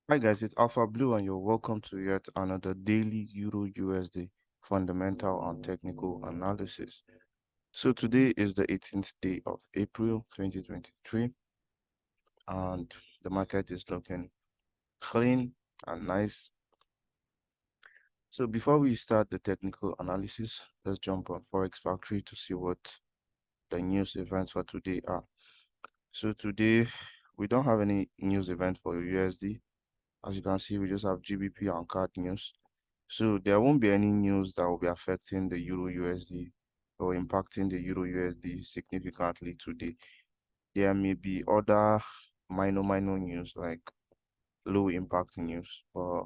Hi guys, it's Alpha Blue and you're welcome to yet another daily Euro USD fundamental and technical analysis. So today is the 18th day of April 2023 and the market is looking clean and nice. So before we start the technical analysis, let's jump on Forex Factory to see what the news events for today are. So today we don't have any news event for USD. As you can see, we just have GBP and card news. So there won't be any news that will be affecting the Euro USD or impacting the Euro USD significantly today. There may be other minor news like low impact news, but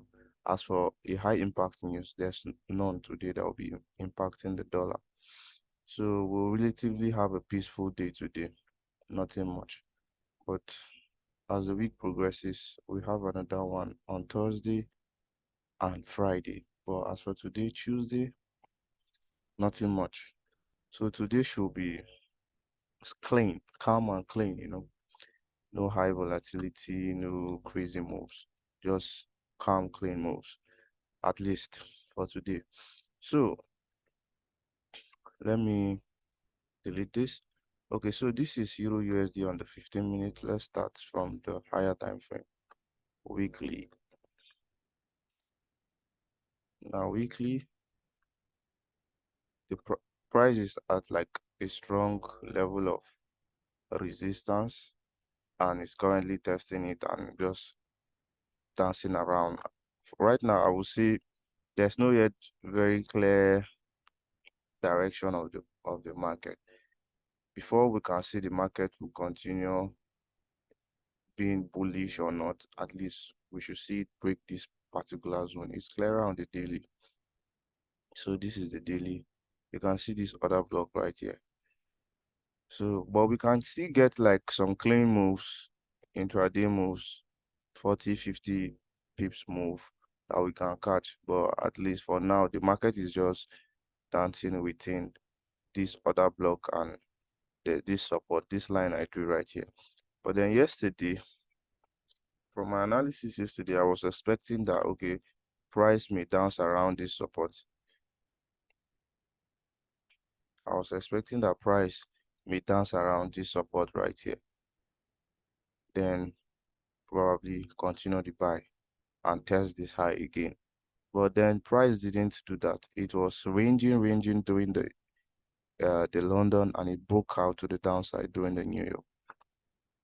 as for a high impact news, there's none today that will be impacting the dollar. So we'll relatively have a peaceful day today, nothing much. But as the week progresses, we have another one on Thursday and Friday. But as for today, Tuesday, nothing much. So today should be clean, calm and clean, no high volatility, no crazy moves, just calm, clean moves, at least for today. So let me delete this. Okay, so this is Euro USD on the 15 minutes. Let's start from the higher time frame, weekly. Now, weekly, the price is at like a strong level of resistance and it's currently testing it and just dancing around. Right now, I would say there's no yet very clear direction of the market. Before we can see the market will continue being bullish or not, at least we should see it break this particular zone. It's clearer on the daily. So this is the daily. You can see this other block right here. So, but we can still get like some clean moves, intraday moves, 40, 50 pips move that we can catch. But at least for now, the market is just dancing within this other block and this support, this line I drew right here. But then yesterday, from my analysis yesterday, I was expecting that, okay, price may dance around this support. I was expecting that price may dance around this support right here. Then probably continue the buy and test this high again. But then price didn't do that. It was ranging during the London and it broke out to the downside during the New York.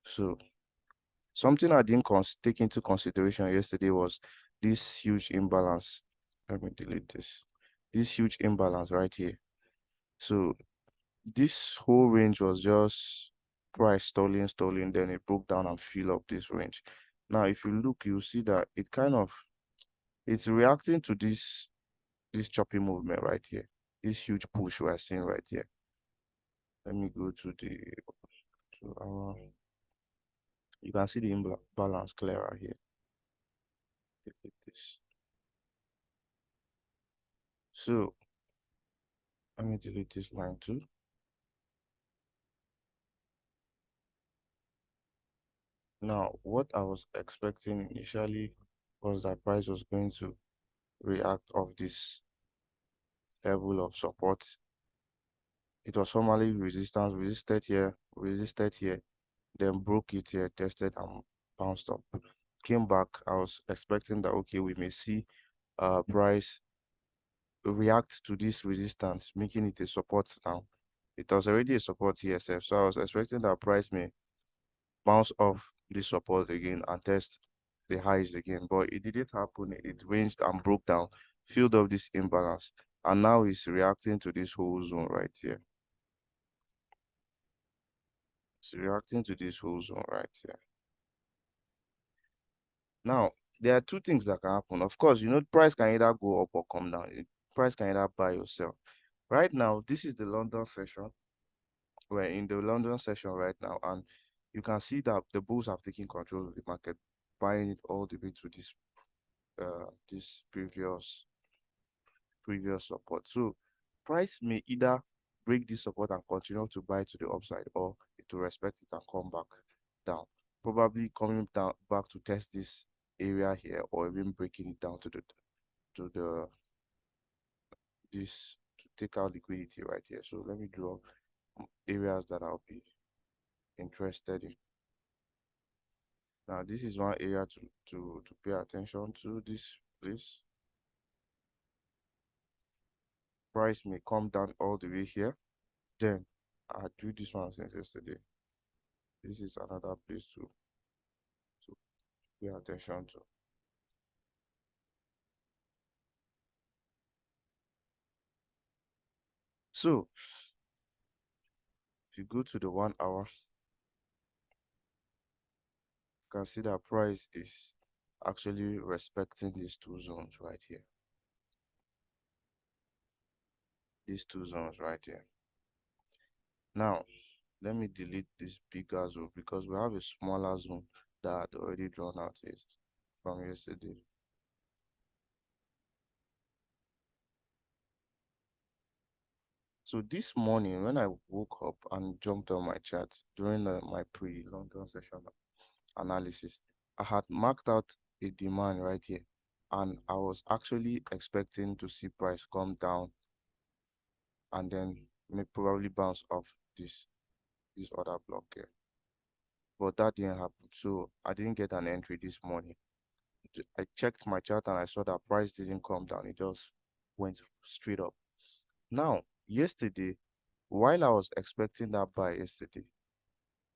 So something I didn't take into consideration yesterday was this huge imbalance. Let me delete this. This huge imbalance right here. So this whole range was just price stalling, then it broke down and fill up this range. Now, if you look, you'll see that it's reacting to this choppy movement right here. This huge push we're seeing right here. Let me go to our. You can see the imbalance clearer here. Look at this. So let me delete this line too. Now, what I was expecting initially was that price was going to react off this level of support. It was formerly resistance, resisted here, then broke it here, tested and bounced up. Came back. I was expecting that okay, we may see price react to this resistance, making it a support now. It was already a support here, so I was expecting that price may bounce off this support again and test the highs again, but it didn't happen. It ranged and broke down, filled up this imbalance, and now it's reacting to this whole zone right here. It's reacting to this whole zone right here. Now, there are two things that can happen. Of course, price can either go up or come down. Price can either buy or sell. Right now, this is the London session. We're in the London session right now, and you can see that the bulls have taken control of the market, buying it all the way to this previous support. So price may either break this support and continue to buy to the upside, or it will respect it and come back down. Probably coming down back to test this area here, or even breaking it down to the this to take out liquidity right here. So let me draw areas that I'll be interested in. Now this is one area to pay attention to. This place price may come down all the way here. Then I do this one since yesterday. This is another place to pay attention to. So if you go to the 1 hour, you can see that price is actually respecting these two zones right here. These two zones right here. Now, let me delete this bigger zone because we have a smaller zone that already drawn out is from yesterday. So this morning, when I woke up and jumped on my chart during my pre-London session analysis, I had marked out a demand right here, and I was actually expecting to see price come down and then may probably bounce off this other block here. But that didn't happen, so I didn't get an entry this morning. I checked my chart and I saw that price didn't come down, it just went straight up. Now, yesterday, while I was expecting that buy yesterday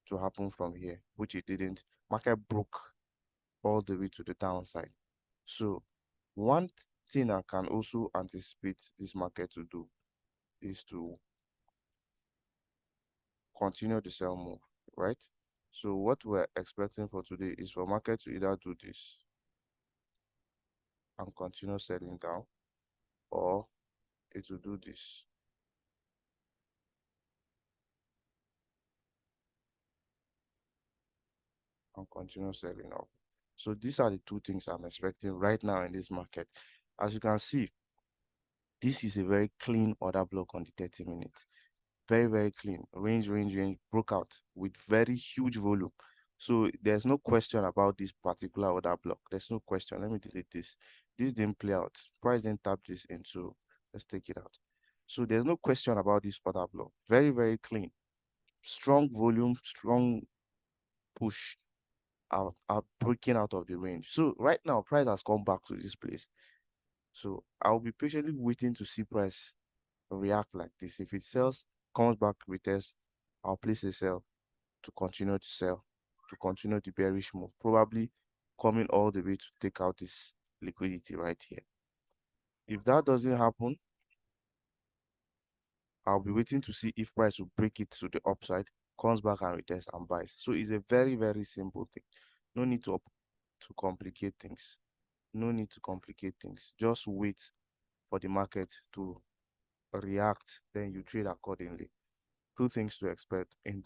to happen from here, which it didn't, market broke all the way to the downside. So one thing I can also anticipate this market to do is to continue the sell move, right? So what we're expecting for today is for market to either do this and continue selling down, or it will do this and continue selling up. So these are the two things I'm expecting right now in this market. As you can see, this is a very clean order block on the 30 minutes. Very, very clean. Range, broke out with very huge volume. So there's no question about this particular order block. There's no question. Let me delete this. This didn't play out. Price didn't tap this into. Let's take it out. So there's no question about this order block. Very, very clean. Strong volume, strong push out breaking out of the range. So right now, price has come back to this place. So I'll be patiently waiting to see price react like this. If it sells, comes back, retest, I'll place a sell to continue to sell, to continue the bearish move, probably coming all the way to take out this liquidity right here. If that doesn't happen, I'll be waiting to see if price will break it to the upside, comes back and retest and buys. So it's a very, very simple thing. No need to complicate things. No need to complicate things. Just wait for the market to react, then you trade accordingly. Two things to expect in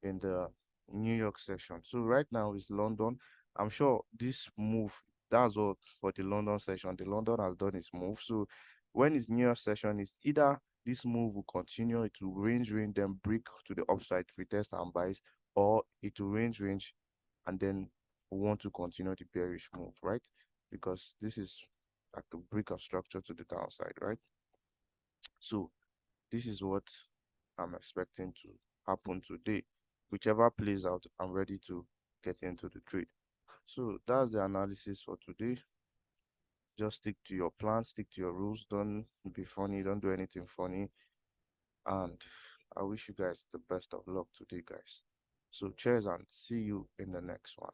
the New York session. So right now is London. I'm sure this move, that's what for the London session. The London has done its move. So when it's New York session, it's either this move will continue, it will range, then break to the upside, retest and buys, or it will range, and then we want to continue the bearish move, right? Because this is like a break of structure to the downside, right? So this is what I'm expecting to happen today. Whichever plays out, I'm ready to get into the trade. So that's the analysis for today. Just stick to your plan, stick to your rules. Don't be funny, don't do anything funny. And I wish you guys the best of luck today, guys. So cheers and see you in the next one.